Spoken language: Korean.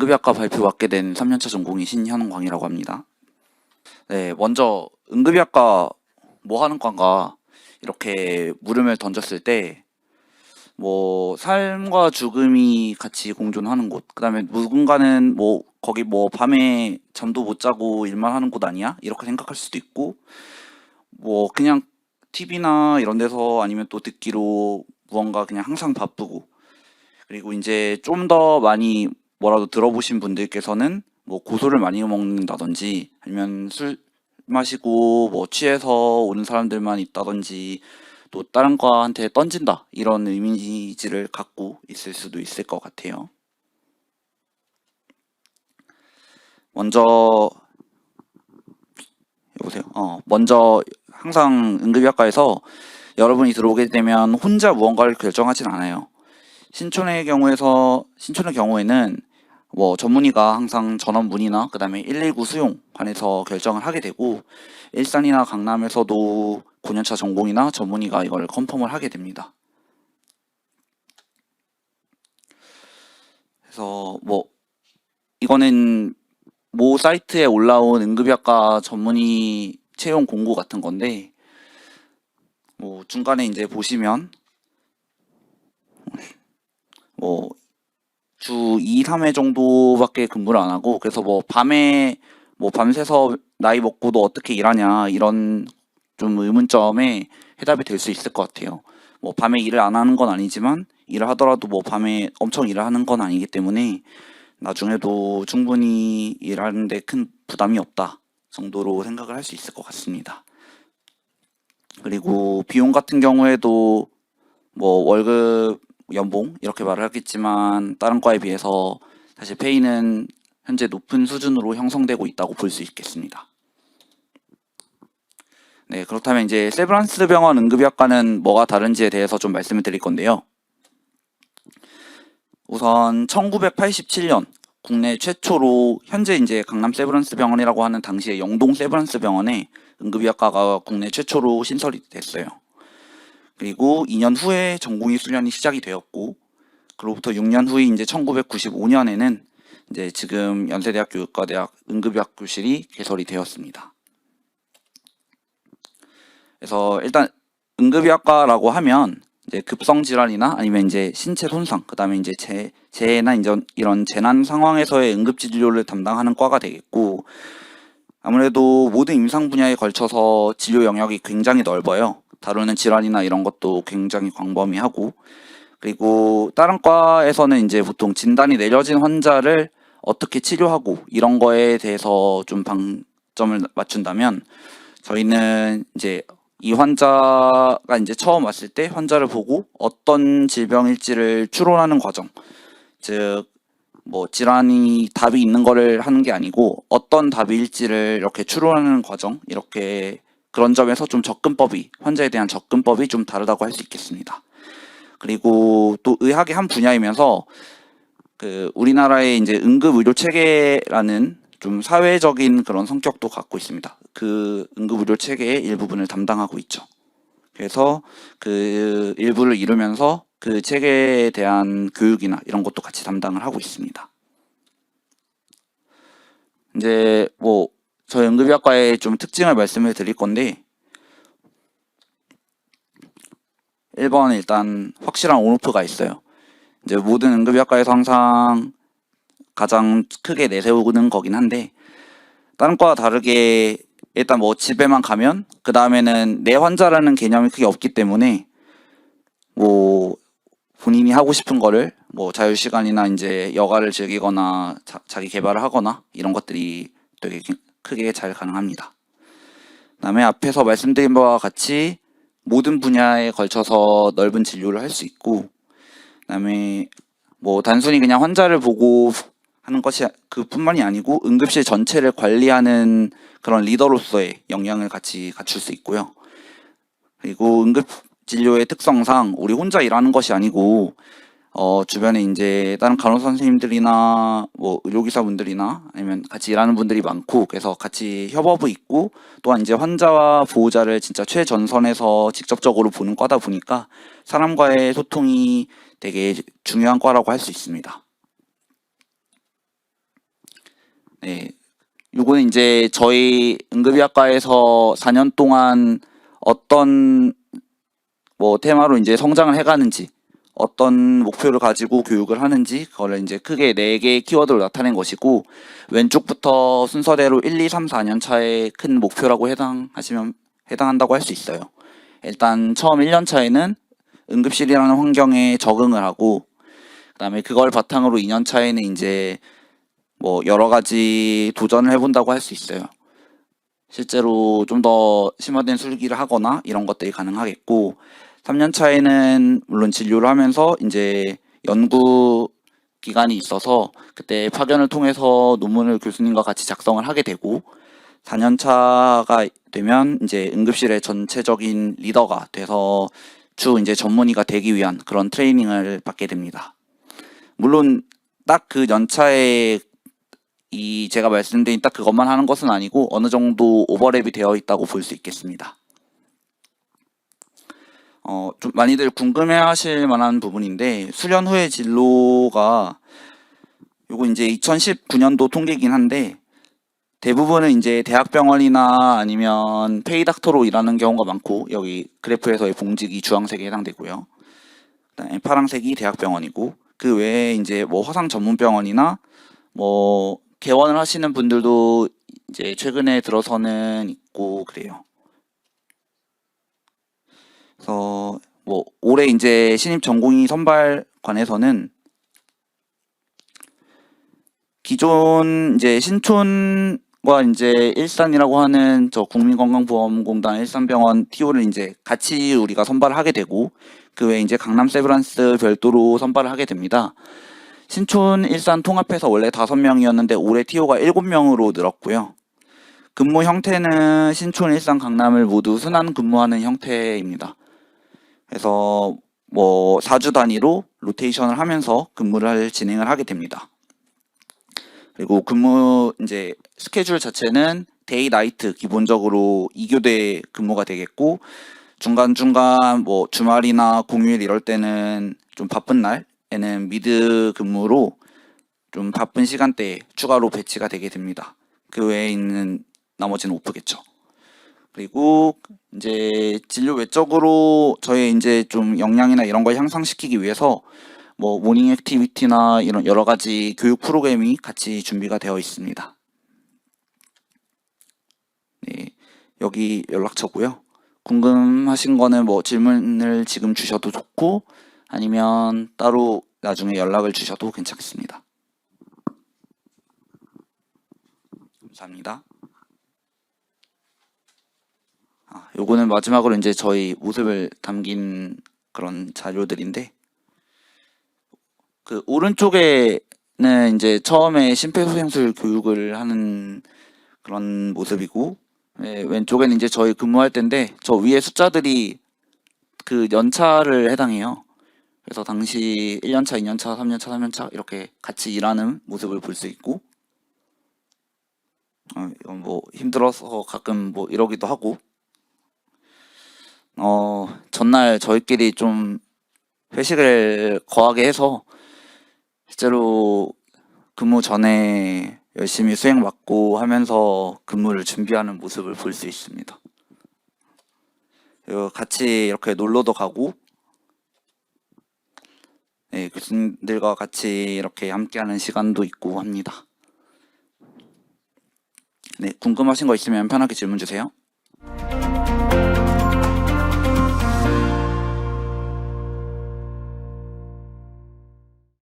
응급의학과 발표 맡게 된 3년차 전공의 신현광이라고 합니다. 네, 먼저 응급의학과 뭐 하는 과인가 이렇게 물음을 던졌을 때 뭐 삶과 죽음이 같이 공존하는 곳, 그다음에 누군가는 뭐 거기 뭐 밤에 잠도 못 자고 일만 하는 곳 아니야? 이렇게 생각할 수도 있고, 뭐 그냥 TV나 이런 데서 아니면 또 듣기로 무언가 그냥 항상 바쁘고, 그리고 이제 좀 더 많이 뭐라도 들어보신 분들께서는 뭐 고소를 많이 먹는다든지 아니면 술 마시고 뭐 취해서 오는 사람들만 있다든지 또 다른 과한테 던진다 이런 이미지를 갖고 있을 수도 있을 것 같아요. 먼저 여보세요. 먼저 항상 응급의학과에서 여러분이 들어오게 되면 혼자 무언가를 결정하진 않아요. 신촌의 경우에는 뭐 전문의가 항상 전원 문의나 그다음에 119 수용 관해서 결정을 하게 되고, 일산이나 강남에서도 9년차 전공이나 전문의가 이걸 컨펌을 하게 됩니다. 그래서 뭐 이거는 모 사이트에 올라온 응급의학과 전문의 채용 공고 같은 건데, 뭐 중간에 이제 보시면 뭐 주 2, 3회 정도밖에 근무를 안 하고, 그래서 뭐 밤에 뭐 밤새서 나이 먹고도 어떻게 일하냐 이런 좀 의문점에 해답이 될 수 있을 것 같아요. 뭐 밤에 일을 안 하는 건 아니지만 일을 하더라도 뭐 밤에 엄청 일을 하는 건 아니기 때문에 나중에도 충분히 일하는데 큰 부담이 없다 정도로 생각을 할 수 있을 것 같습니다. 그리고 비용 같은 경우에도 뭐 월급, 연봉 이렇게 말을 하겠지만 다른 과에 비해서 사실 페이는 현재 높은 수준으로 형성되고 있다고 볼 수 있겠습니다. 네, 그렇다면 이제 세브란스 병원 응급의학과는 뭐가 다른지에 대해서 좀 말씀을 드릴 건데요. 우선 1987년 국내 최초로, 현재 이제 강남 세브란스 병원이라고 하는 당시에 영동 세브란스 병원에 응급의학과가 국내 최초로 신설이 됐어요. 그리고 2년 후에 전공의 수련이 시작이 되었고, 그로부터 6년 후인 이제 1995년에는 이제 지금 연세대학교 의과대학 응급의학교실이 개설이 되었습니다. 그래서 일단 응급의학과라고 하면 이제 급성 질환이나 아니면 이제 신체 손상, 그다음에 이제 재해나 이런 재난 상황에서의 응급 진료를 담당하는 과가 되겠고, 아무래도 모든 임상 분야에 걸쳐서 진료 영역이 굉장히 넓어요. 다루는 질환이나 이런 것도 굉장히 광범위하고, 그리고 다른 과에서는 이제 보통 진단이 내려진 환자를 어떻게 치료하고 이런 거에 대해서 좀 방점을 맞춘다면, 저희는 이제 이 환자가 이제 처음 왔을 때 환자를 보고 어떤 질병일지를 추론하는 과정, 즉 뭐 질환이 답이 있는 거를 하는 게 아니고 어떤 답일지를 이렇게 추론하는 과정, 이렇게 그런 점에서 좀 환자에 대한 접근법이 좀 다르다고 할 수 있겠습니다. 그리고 또 의학의 한 분야이면서 그 우리나라의 이제 응급 의료 체계라는 좀 사회적인 그런 성격도 갖고 있습니다. 그 응급 의료 체계의 일부분을 담당하고 있죠. 그래서 그 일부를 이루면서 그 체계에 대한 교육이나 이런 것도 같이 담당을 하고 있습니다. 이제 뭐 저희 응급의학과의 좀 특징을 말씀을 드릴 건데, 1번 일단 확실한 온오프가 있어요. 이제 모든 응급의학과에서 항상 가장 크게 내세우는 거긴 한데, 다른 과와 다르게 일단 뭐 집에만 가면 그 다음에는 내 환자라는 개념이 크게 없기 때문에 뭐 본인이 하고 싶은 거를 뭐 자유시간이나 이제 여가를 즐기거나 자기 개발을 하거나 이런 것들이 되게 크게 잘 가능합니다. 그다음에 앞에서 말씀드린 바와 같이 모든 분야에 걸쳐서 넓은 진료를 할 수 있고, 그다음에 뭐 단순히 그냥 환자를 보고 하는 것이 그뿐만이 아니고 응급실 전체를 관리하는 그런 리더로서의 역량을 같이 갖출 수 있고요. 그리고 응급 진료의 특성상 우리 혼자 일하는 것이 아니고 주변에 이제 다른 간호사 선생님들이나 뭐 의료기사분들이나 아니면 같이 일하는 분들이 많고, 그래서 같이 협업이 있고, 또한 이제 환자와 보호자를 진짜 최전선에서 직접적으로 보는 과다 보니까 사람과의 소통이 되게 중요한 과라고 할 수 있습니다. 네, 요거는 이제 저희 응급의학과에서 4년 동안 어떤 뭐 테마로 이제 성장을 해가는지, 어떤 목표를 가지고 교육을 하는지, 그거를 이제 크게 4개의 키워드로 나타낸 것이고, 왼쪽부터 순서대로 1, 2, 3, 4년 차의 큰 목표라고 해당한다고 할 수 있어요. 일단 처음 1년 차에는 응급실이라는 환경에 적응을 하고, 그다음에 그걸 바탕으로 2년 차에는 이제 뭐 여러 가지 도전을 해본다고 할 수 있어요. 실제로 좀 더 심화된 술기를 하거나 이런 것들이 가능하겠고, 3년 차에는 물론 진료를 하면서 이제 연구 기간이 있어서 그때 파견을 통해서 논문을 교수님과 같이 작성을 하게 되고, 4년 차가 되면 이제 응급실의 전체적인 리더가 돼서 주 이제 전문의가 되기 위한 그런 트레이닝을 받게 됩니다. 물론 딱 그 연차에 이 제가 말씀드린 딱 그것만 하는 것은 아니고 어느 정도 오버랩이 되어 있다고 볼 수 있겠습니다. 좀 많이들 궁금해하실 만한 부분인데, 수련 후의 진로가 요거 이제 2019년도 통계이긴 한데, 대부분은 이제 대학병원이나 아니면 페이닥터로 일하는 경우가 많고, 여기 그래프에서의 봉직이 주황색에 해당되고요. 그다음에 파란색이 대학병원이고, 그 외에 이제 뭐 화상 전문병원이나 뭐 개원을 하시는 분들도 이제 최근에 들어서는 있고 그래요. 그래서 뭐 올해 이제 신입 전공의 선발관에서는 기존 이제 신촌과 이제 일산이라고 하는 저 국민건강보험공단 일산병원 TO를 이제 같이 우리가 선발을 하게 되고, 그 외에 이제 강남 세브란스 별도로 선발을 하게 됩니다. 신촌 일산 통합해서 원래 5명이었는데 올해 TO가 7명으로 늘었고요. 근무 형태는 신촌 일산 강남을 모두 순환 근무하는 형태입니다. 그래서 뭐 4주 단위로 로테이션을 하면서 근무를 진행을 하게 됩니다. 그리고 근무 이제 스케줄 자체는 데이 나이트 기본적으로 2교대 근무가 되겠고, 중간중간 뭐 주말이나 공휴일 이럴 때는 좀 바쁜 날에는 미드 근무로 좀 바쁜 시간대에 추가로 배치가 되게 됩니다. 그 외에 있는 나머지는 오프겠죠. 그리고 이제 진료 외적으로 저의 이제 좀 역량이나 이런 걸 향상시키기 위해서 뭐 모닝 액티비티나 이런 여러 가지 교육 프로그램이 같이 준비가 되어 있습니다. 네, 여기 연락처고요. 궁금하신 거는 뭐 질문을 지금 주셔도 좋고 아니면 따로 나중에 연락을 주셔도 괜찮습니다. 감사합니다. 요거는 마지막으로 이제 저희 모습을 담긴 그런 자료들인데, 그 오른쪽에는 이제 처음에 심폐소생술 교육을 하는 그런 모습이고, 왼쪽에는 이제 저희 근무할 때인데, 저 위에 숫자들이 그 연차를 해당해요. 그래서 당시 1년차, 2년차, 3년차, 3년차 이렇게 같이 일하는 모습을 볼 수 있고, 이건 뭐 힘들어서 가끔 뭐 이러기도 하고, 전날 저희끼리 좀 회식을 거하게 해서 실제로 근무 전에 열심히 수행 맞고 하면서 근무를 준비하는 모습을 볼 수 있습니다. 그리고 같이 이렇게 놀러도 가고, 네, 교수님들과 같이 이렇게 함께하는 시간도 있고 합니다. 네, 궁금하신 거 있으면 편하게 질문 주세요.